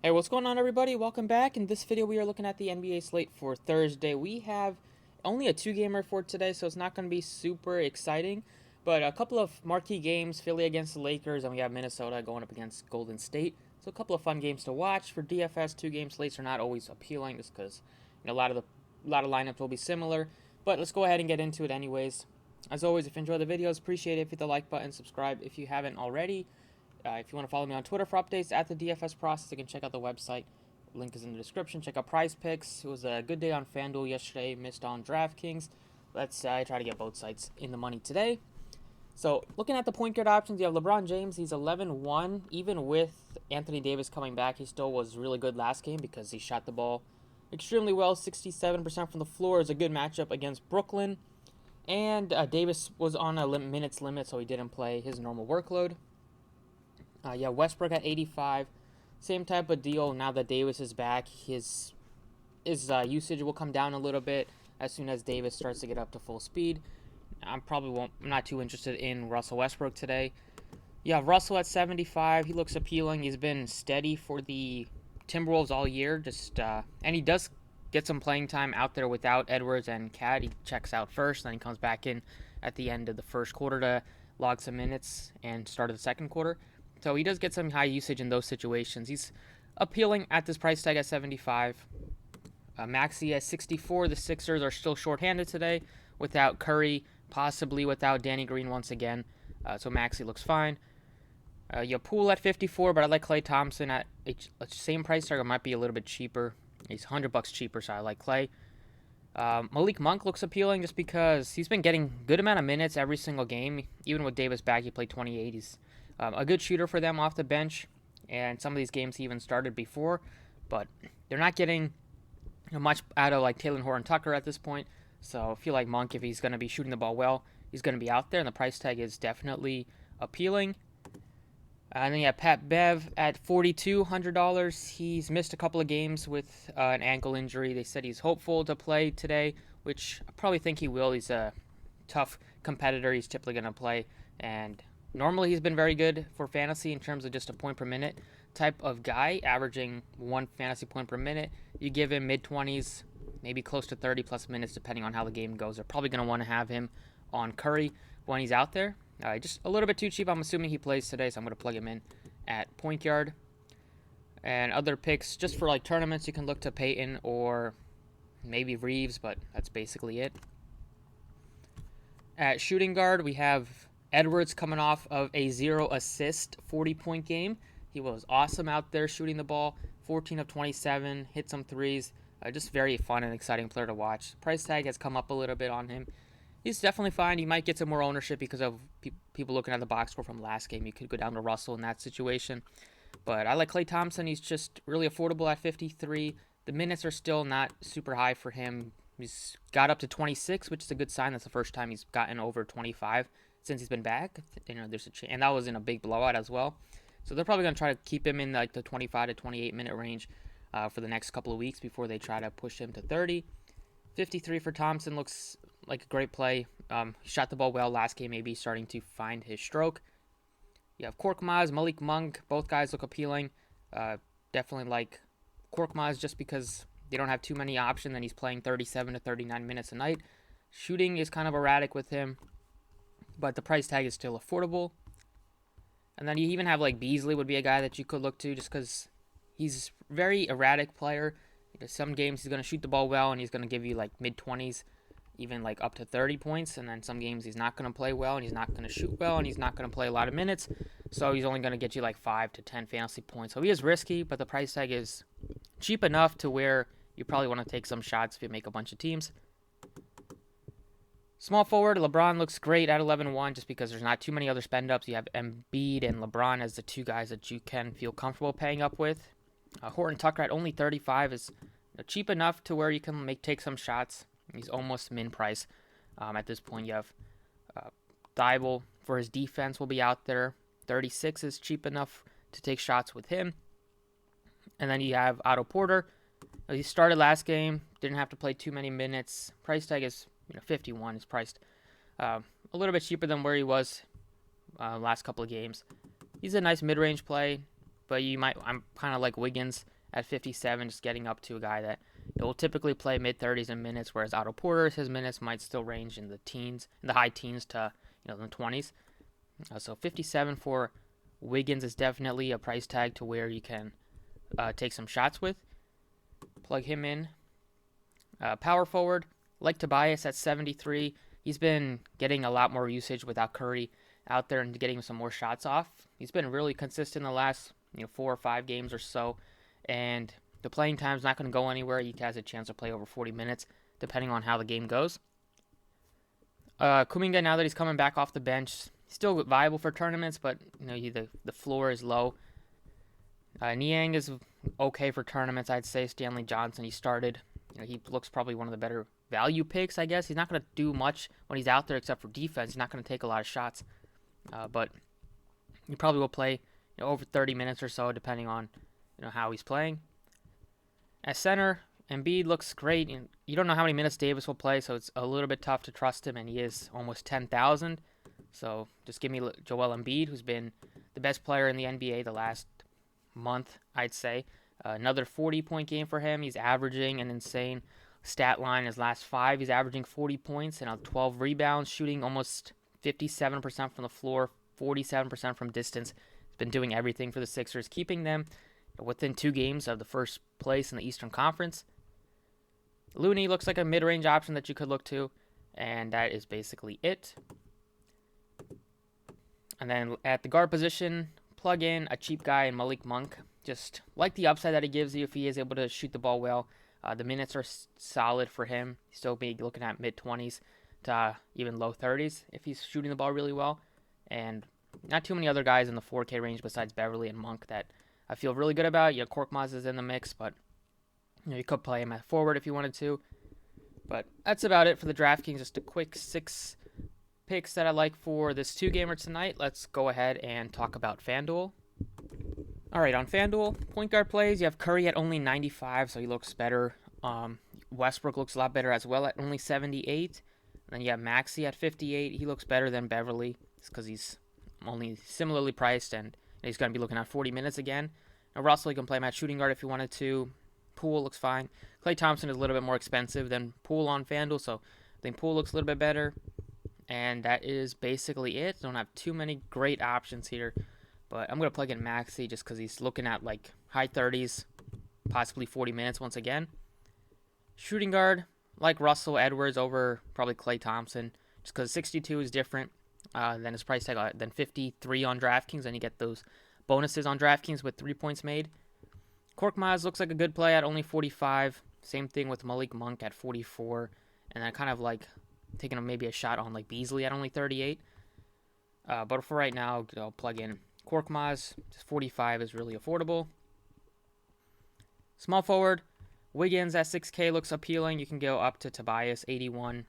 Hey, what's going on, everybody? Welcome back. In this video, we are looking at the NBA slate for Thursday. We have only a two-gamer for today, so it's not going to be super exciting. But a couple of marquee games, Philly against the Lakers, and we have Minnesota going up against Golden State. So a couple of fun games to watch. For DFS, two-game slates are not always appealing just because a lot of lineups will be similar. But let's go ahead and get into it anyways. As always, if you enjoy the videos, appreciate it if you hit the like button, subscribe if you haven't already. If you want to follow me on Twitter for updates at the DFS process, you can check out the website. Link is in the description. Check out Prize Picks. It was a good day on FanDuel yesterday. Missed on DraftKings. Let's try to get both sites in the money today. So looking at the point guard options, you have LeBron James. He's 11-1. Even with Anthony Davis coming back, he still was really good last game because he shot the ball extremely well. 67% from the floor is a good matchup against Brooklyn. And Davis was on a minutes limit, so he didn't play his normal workload. Westbrook at 85. Same type of deal. Now that Davis is back, his usage will come down a little bit as soon as Davis starts to get up to full speed. I'm not too interested in Russell Westbrook today. Yeah, Russell at 75. He looks appealing. He's been steady for the Timberwolves all year. And he does get some playing time out there without Edwards and Cat. He checks out first, then he comes back in at the end of the first quarter to log some minutes and start of the second quarter. So he does get some high usage in those situations. He's appealing at this price tag at 75. Maxey at 64. The Sixers are still shorthanded today without Curry, possibly without Danny Green once again. So Maxey looks fine. Poole at 54, but I like Klay Thompson at a same price tag. It might be a little bit cheaper. He's $100 cheaper, so I like Klay. Malik Monk looks appealing just because he's been getting good amount of minutes every single game. Even with Davis back, he played 28. He's a good shooter for them off the bench, and some of these games he even started before, but they're not getting much out of like Taylor Horton Tucker at this point. So I feel like Monk, if he's going to be shooting the ball well, he's going to be out there, and the price tag is definitely appealing. And then you have Pat Bev at $4,200. He's missed a couple of games with an ankle injury. They said he's hopeful to play today, which I probably think he will. He's a tough competitor. He's typically going to play, and normally he's been very good for fantasy in terms of just a point per minute type of guy, averaging 1 fantasy point per minute. You give him mid-20s, maybe close to 30-plus minutes depending on how the game goes. They're probably going to want to have him on Curry when he's out there. Just a little bit too cheap. I'm assuming he plays today, so I'm going to plug him in at point guard. And other picks, just for like tournaments, you can look to Peyton or maybe Reeves, but that's basically it. At shooting guard, we have Edwards coming off of a 0-assist 40-point game. He was awesome out there shooting the ball, 14 of 27, hit some threes. Just very fun and exciting player to watch. Price tag has come up a little bit on him. He's definitely fine. He might get some more ownership because of people looking at the box score from last game. You could go down to Russell in that situation. But I like Klay Thompson. He's just really affordable at 53. The minutes are still not super high for him. He's got up to 26, which is a good sign. That's the first time he's gotten over 25 since he's been back. There's and that was in a big blowout as well. So they're probably going to try to keep him in like the 25 to 28 minute range for the next couple of weeks before they try to push him to 30. 53 for Thompson looks like a great play. He shot the ball well last game, maybe starting to find his stroke. You have Korkmaz, Malik Monk. Both guys look appealing. Definitely like Korkmaz just because they don't have too many options, and he's playing 37 to 39 minutes a night. Shooting is kind of erratic with him, but the price tag is still affordable. And then you even have like Beasley would be a guy that you could look to just because he's a very erratic player. Some games he's going to shoot the ball well and he's going to give you like mid-20s, even like up to 30 points. And then some games he's not going to play well and he's not going to shoot well and he's not going to play a lot of minutes. So he's only going to get you like 5 to 10 fantasy points. So he is risky, but the price tag is cheap enough to where you probably want to take some shots if you make a bunch of teams. Small forward, LeBron looks great at 11-1 just because there's not too many other spend-ups. You have Embiid and LeBron as the two guys that you can feel comfortable paying up with. Horton Tucker at only 35 is cheap enough to where you can take some shots. He's almost min price at this point. You have Thibault for his defense will be out there. 36 is cheap enough to take shots with him. And then you have Otto Porter. He started last game, didn't have to play too many minutes. Price tag is 51. Is priced a little bit cheaper than where he was last couple of games. He's a nice mid-range play. but I'm kind of like Wiggins at 57, just getting up to a guy that will typically play mid-30s in minutes, whereas Otto Porter, his minutes might still range in the high teens to the 20s. So 57 for Wiggins is definitely a price tag to where you can take some shots with. Plug him in. Power forward, like Tobias at 73. He's been getting a lot more usage without Curry out there and getting some more shots off. He's been really consistent in the last 4 or 5 games or so, and the playing time's not going to go anywhere. He has a chance to play over 40 minutes, depending on how the game goes. Kuminga, now that he's coming back off the bench, still viable for tournaments, but the floor is low. Niang is okay for tournaments, I'd say. Stanley Johnson, he started. He looks probably one of the better value picks, I guess. He's not going to do much when he's out there except for defense. He's not going to take a lot of shots, but he probably will play over 30 minutes or so, depending on how he's playing. At center, Embiid looks great. You don't know how many minutes Davis will play, so it's a little bit tough to trust him, and he is almost 10,000. So just give me Joel Embiid, who's been the best player in the NBA the last month, I'd say. Another 40-point game for him. He's averaging an insane stat line. His last 5, he's averaging 40 points and 12 rebounds, shooting almost 57% from the floor, 47% from distance. He's been doing everything for the Sixers, keeping them within 2 games of the first place in the Eastern Conference. Looney looks like a mid-range option that you could look to, and that is basically it. And then at the guard position, plug in a cheap guy in Malik Monk. Just like the upside that he gives you if he is able to shoot the ball well. The minutes are solid for him. He's still be looking at mid-20s to even low 30s if he's shooting the ball really well. And not too many other guys in the 4K range besides Beverly and Monk that I feel really good about. Korkmaz is in the mix, but you could play him at forward if you wanted to. But that's about it for the DraftKings. Just a quick 6 picks that I like for this 2-gamer tonight. Let's go ahead and talk about FanDuel. All right, on FanDuel, point guard plays, you have Curry at only 95, so he looks better. Westbrook looks a lot better as well at only 78. And then you have Maxey at 58. He looks better than Beverly because he's only similarly priced, and he's going to be looking at 40 minutes again. Now, Russell, you can play him at shooting guard if you wanted to. Poole looks fine. Klay Thompson is a little bit more expensive than Poole on FanDuel, so I think Poole looks a little bit better. And that is basically it. Don't have too many great options here. But I'm going to plug in Maxey just because he's looking at like high 30s, possibly 40 minutes once again. Shooting guard, like Russell Edwards over probably Klay Thompson, just because 62 is different than his price tag, than 53 on DraftKings, and you get those bonuses on DraftKings with 3 points made. Korkmaz looks like a good play at only 45. Same thing with Malik Monk at 44. And then kind of like taking maybe a shot on like Beasley at only 38. But for right now, I'll plug in Korkmaz. 45 is really affordable. Small forward, Wiggins at 6K looks appealing. You can go up to Tobias, 81.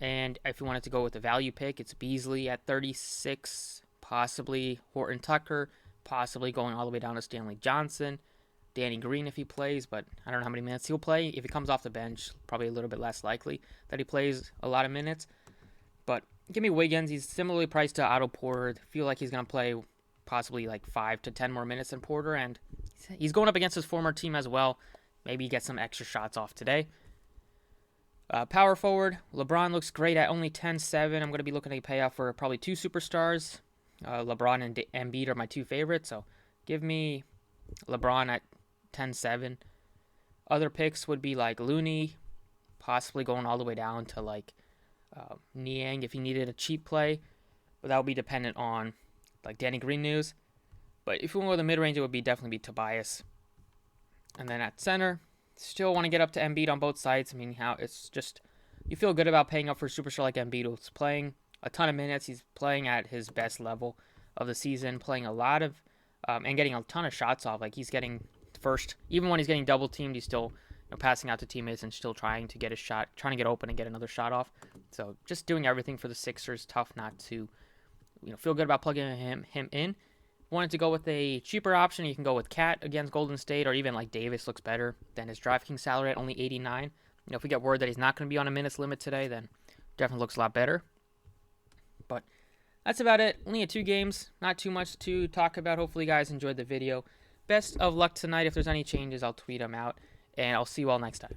And if you wanted to go with a value pick, it's Beasley at 36, possibly Horton Tucker, possibly going all the way down to Stanley Johnson. Danny Green if he plays, but I don't know how many minutes he'll play. If he comes off the bench, probably a little bit less likely that he plays a lot of minutes. But give me Wiggins. He's similarly priced to Otto Porter. I feel like he's going to play possibly like 5 to 10 more minutes than Porter, and he's going up against his former team as well. Maybe he gets some extra shots off today. Power forward, LeBron looks great at only 10.7. I'm going to be looking to pay out for probably 2 superstars. LeBron and Embiid are my 2 favorites, so give me LeBron at 10.7. Other picks would be like Looney, possibly going all the way down to like Niang if he needed a cheap play, but that would be dependent on like Danny Green news. But if you want to go to the mid-range, it would definitely be Tobias. And then at center, still want to get up to Embiid on both sides. I mean, how it's just, you feel good about paying up for a superstar like Embiid, who's playing a ton of minutes. He's playing at his best level of the season, playing a lot of, and getting a ton of shots off. Like he's getting first, even when he's getting double teamed, he's still passing out to teammates and still trying to get a shot, trying to get open and get another shot off. So just doing everything for the Sixers. Tough not to, feel good about plugging him in. Wanted to go with a cheaper option, you can go with Cat against Golden State, or even like Davis looks better than his DraftKings salary at only 89. If we get word that he's not going to be on a minutes limit today, then definitely looks a lot better. But that's about it. Only 2 games, not too much to talk about. Hopefully, you guys enjoyed the video. Best of luck tonight. If there's any changes, I'll tweet them out, and I'll see you all next time.